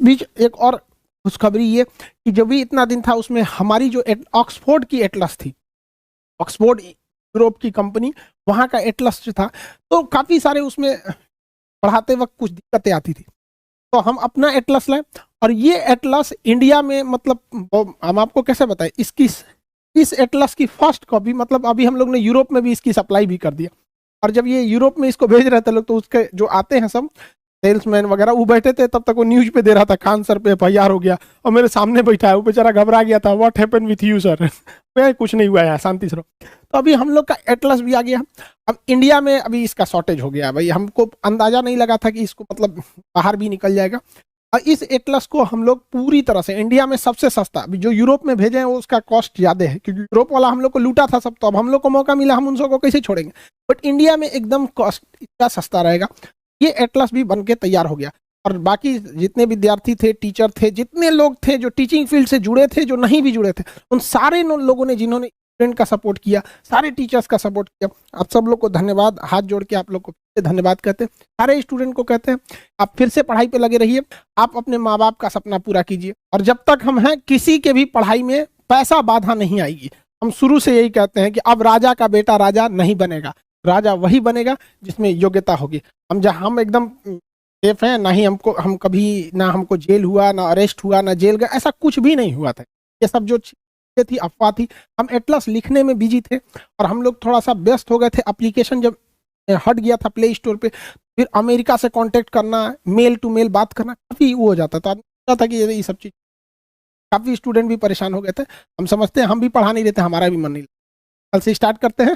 बीच एक और खुशखबरी ये कि जब भी इतना दिन था उसमें हमारी जो ऑक्सफोर्ड की एटलस थी, ऑक्सफोर्ड यूरोप की कंपनी, वहाँ का एटलस जो था, तो काफ़ी सारे उसमें पढ़ाते वक्त कुछ दिक्कतें आती थी, तो हम अपना एटलस लाए। और ये एटलस इंडिया में मतलब हम आपको कैसे बताएं, इस एटलस की फर्स्ट कॉपी मतलब अभी हम लोग ने यूरोप में भी इसकी सप्लाई भी कर दिया। और जब ये यूरोप में इसको भेज रहे थे लोग, तो उसके जो आते हैं सब सेल्समैन वगैरह, वो बैठे थे, तब तक वो न्यूज पे दे रहा था खान सर पे एफआईआर हो गया, और मेरे सामने बैठा है, वो बेचारा घबरा गया था, what happened with you sir. कुछ नहीं हुआ है, शांति से रहो। तो अभी हम लोग का एटलस भी आ गया। अब इंडिया में अभी इसका शॉर्टेज हो गया भाई, हमको अंदाजा नहीं लगा था कि इसको मतलब बाहर भी निकल जाएगा। और इस एटलस को हम लोग पूरी तरह से इंडिया में सबसे सस्ता, अभी जो यूरोप में भेजे हैं वो उसका कॉस्ट ज्यादा है, क्योंकि यूरोप वाला हम लोग को लूटा था सब, तो अब हम लोग को मौका मिला, हम उन सबको कैसे छोड़ेंगे। बट इंडिया में एकदम कॉस्ट इतना सस्ता रहेगा। ये एटलस भी बन के तैयार हो गया। और बाकी जितने विद्यार्थी थे, टीचर थे, जितने लोग थे जो टीचिंग फील्ड से जुड़े थे, जो नहीं भी जुड़े थे, उन सारे लोगों ने जिन्होंने स्टूडेंट का सपोर्ट किया, सारे टीचर्स का सपोर्ट किया, आप सब लोग को धन्यवाद, हाथ जोड़ के आप लोग को धन्यवाद कहते हैं। सारे स्टूडेंट को कहते हैं आप फिर से पढ़ाई पे लगे रहिए, आप अपने माँ बाप का सपना पूरा कीजिए, और जब तक हम हैं किसी के भी पढ़ाई में पैसा बाधा नहीं आएगी। हम शुरू से यही कहते हैं कि अब राजा का बेटा राजा नहीं बनेगा, राजा वही बनेगा जिसमें योग्यता होगी। हम एकदम सेफ हैं, ना ही हम कभी, ना हमको जेल हुआ, ना अरेस्ट हुआ, ना जेल गए, ऐसा कुछ भी नहीं हुआ था। ये सब जो थी अफवाह थी। हम एटलस लिखने में बिजी थे, और हम लोग थोड़ा सा व्यस्त हो गए थे। एप्लीकेशन जब हट गया था प्ले स्टोर पे, फिर अमेरिका से कांटेक्ट करना, मेल टू मेल बात करना काफी वो हो जाता था कि ये सब चीज, काफी स्टूडेंट भी परेशान हो गए थे। हम समझते हैं हम भी पढ़ा नहीं रहे थे, हमारा भी मन नहीं। कल से स्टार्ट करते हैं।